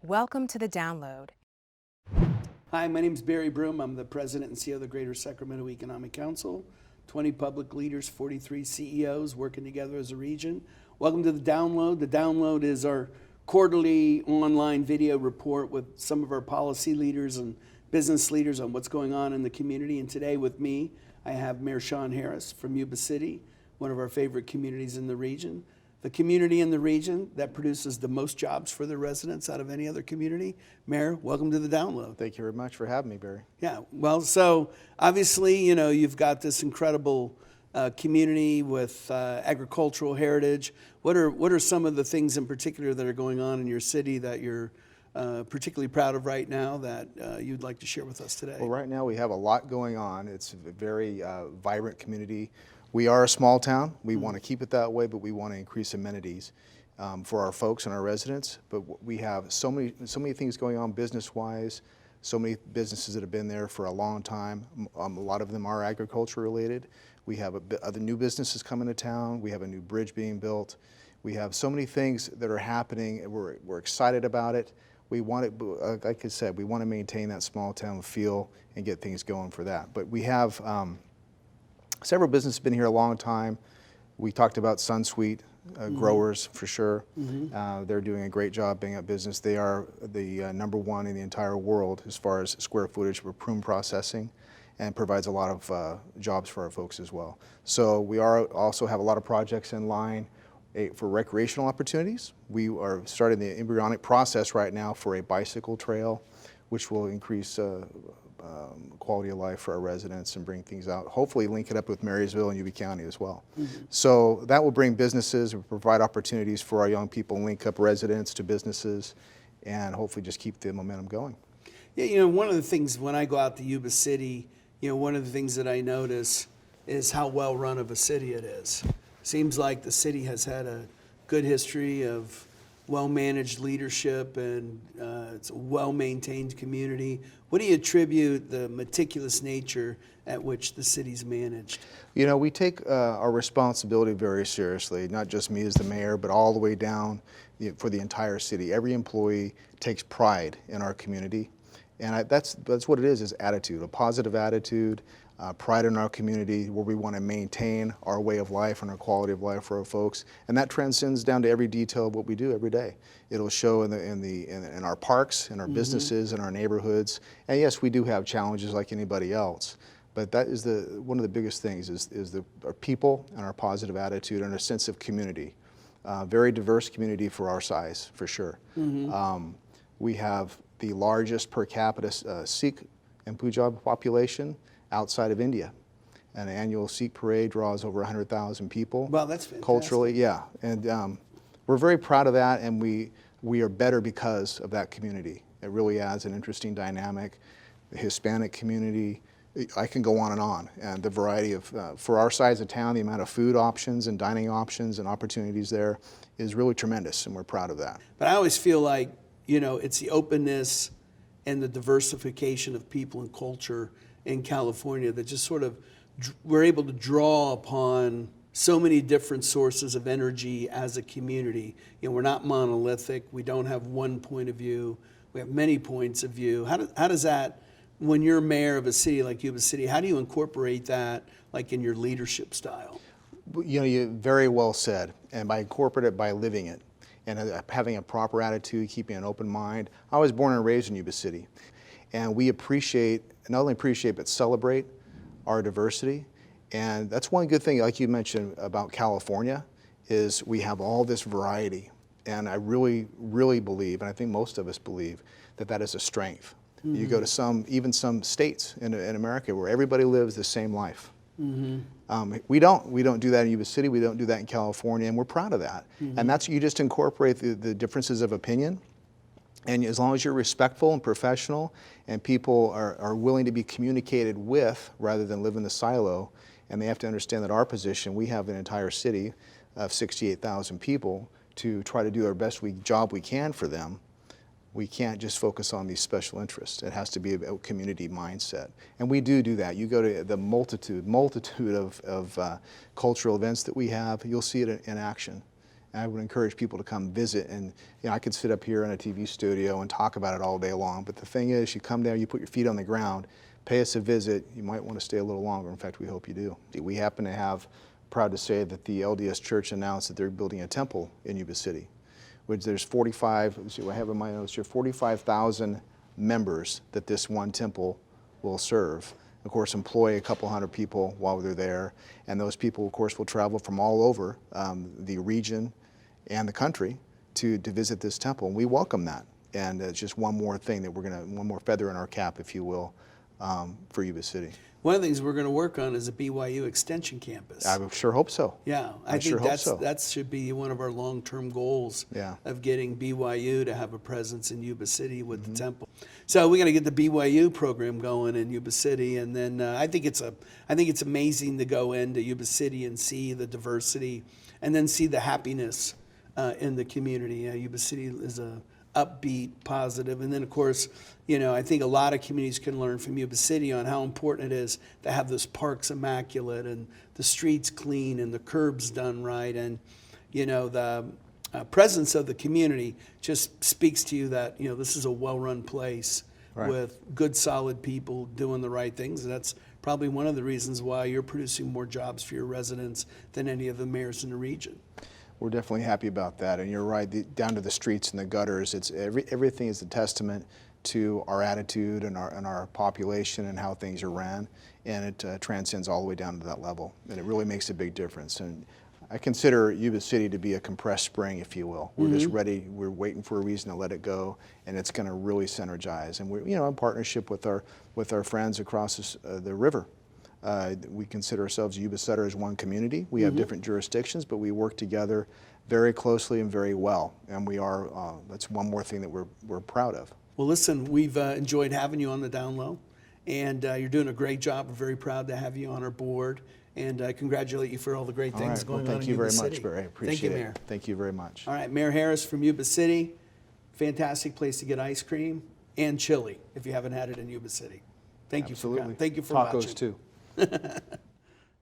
Welcome to the download. Hi, my name is Barry Broom. I'm the president and CEO of the Greater Sacramento Economic Council. 20 public leaders, 43 CEOs working together as a region. Welcome to the download. The download is our quarterly online video report with some of our policy leaders and business leaders on what's going on in the community. And today with me, I have Mayor Shon Harris from Yuba City, one of our favorite communities in the region. The community in the region that produces the most jobs for the residents out of any other community. Mayor, welcome to the download. Thank you very much for having me, Barry. Yeah, well, so obviously, you've got this incredible community with agricultural heritage. What are some of the things in particular that are going on in your city that you're particularly proud of right now that you'd like to share with us today? Well, right now we have a lot going on. It's a very vibrant community. We are a small town. We want to keep it that way, but we want to increase amenities for our folks and our residents. But we have so many things going on business-wise, so many businesses that have been there for a long time. A lot of them are agriculture related. We have other new businesses coming to town. We have a new bridge being built. We have so many things that are happening, and we're excited about it. We want it, like I said, we want to maintain that small town feel and get things going for that. But we have several businesses have been here a long time. We talked about SunSuite growers for sure. They're doing a great job being a business. They are the #1 in the entire world as far as square footage for prune processing, and provides a lot of jobs for our folks as well. So we also have a lot of projects in line for recreational opportunities. We are starting the embryonic process right now for a bicycle trail, which will increase quality of life for our residents and bring things out. Hopefully link it up with Marysville and Yuba County as well. So that will bring businesses, will provide opportunities for our young people, link up residents to businesses, and hopefully just keep the momentum going. Yeah, one of the things when I go out to Yuba City, one of the things that I notice is how well run of a city it is. Seems like the city has had a good history of well-managed leadership, and it's a well-maintained community. What do you attribute the meticulous nature at which the city's managed? We take our responsibility very seriously, not just me as the mayor, but all the way down for the entire city. Every employee takes pride in our community, and that's what it is attitude, a positive attitude, pride in our community, where we want to maintain our way of life and our quality of life for our folks, and that transcends down to every detail of what we do every day. It'll show in our parks, in our businesses, in our neighborhoods, and yes, we do have challenges like anybody else, but that is one of the biggest things is our people and our positive attitude and our sense of community. Very diverse community for our size, for sure. We have the largest per capita Sikh and Punjab population outside of India. An annual Sikh parade draws over 100,000 people. Wow, that's fantastic. Culturally, yeah. And we're very proud of that, and we are better because of that community. It really adds an interesting dynamic. The Hispanic community, I can go on, and the variety of, for our size of town, the amount of food options and dining options and opportunities there is really tremendous, and we're proud of that. But I always feel like, it's the openness and the diversification of people and culture in California that just sort of we're able to draw upon so many different sources of energy as a community. We're not monolithic. We don't have one point of view. We have many points of view. How does that, when you're mayor of a city like Yuba City, how do you incorporate that like in your leadership style? You very well said, and by incorporate it, by living it, and having a proper attitude, keeping an open mind. I was born and raised in Yuba City, and we not only appreciate, but celebrate our diversity. And that's one good thing, like you mentioned about California, is we have all this variety. And I really, really believe, and I think most of us believe, that is a strength. You go to even some states in America where everybody lives the same life. We don't do that in Yuba City, we don't do that in California, and we're proud of that. And that's, you just incorporate the differences of opinion. And as long as you're respectful and professional, and people are willing to be communicated with rather than live in the silo, and they have to understand that our position, we have an entire city of 68,000 people to try to do our best job we can for them. We can't just focus on these special interests. It has to be a community mindset. And we do that. You go to the multitude of cultural events that we have, you'll see it in action. And I would encourage people to come visit. And I could sit up here in a TV studio and talk about it all day long. But the thing is, you come down, you put your feet on the ground, pay us a visit. You might want to stay a little longer. In fact, we hope you do. We happen to have, proud to say that the LDS Church announced that they're building a temple in Yuba City, which there's 45. Let's see what I have in my notes here. 45,000 members that this one temple will serve. Of course, employ a couple hundred people while they're there, and those people, of course, will travel from all over the region and the country to visit this temple, and we welcome that. And it's just one more thing that one more feather in our cap, if you will, for Yuba City. One of the things we're going to work on is a BYU extension campus. I sure hope so. Yeah, I think sure hope so. that should be one of our long-term goals. Yeah. Of getting BYU to have a presence in Yuba City with the temple. So we're going to get the BYU program going in Yuba City, and then I think it's amazing to go into Yuba City and see the diversity, and then see the happiness in the community. Yuba City is a upbeat, positive, and then of course, I think a lot of communities can learn from Yuba City on how important it is to have those parks immaculate and the streets clean and the curbs done right, and the presence of the community just speaks to you that this is a well-run place. Right. With good, solid people doing the right things, and that's probably one of the reasons why you're producing more jobs for your residents than any of the mayors in the region. We're definitely happy about that, and you're right. Down to the streets and the gutters, everything is a testament to our attitude and our population and how things are ran, and it transcends all the way down to that level, and it really makes a big difference. And I consider Yuba City to be a compressed spring, if you will. We're just ready. We're waiting for a reason to let it go, and it's going to really synergize. And we're, in partnership with our friends across the river. We consider ourselves Yuba Sutter as one community. We have different jurisdictions, but we work together very closely and very well. And we are. That's one more thing that we're proud of. Well, listen, we've enjoyed having you on the Down Low, and you're doing a great job. We're very proud to have you on our board. And I congratulate you for all the great things going on in Yuba City. Thank you very much, Barry. I appreciate it. Thank you, Mayor. Thank you very much. All right, Mayor Harris from Yuba City. Fantastic place to get ice cream and chili if you haven't had it in Yuba City. Thank you for coming. Thank you for watching. Tacos too.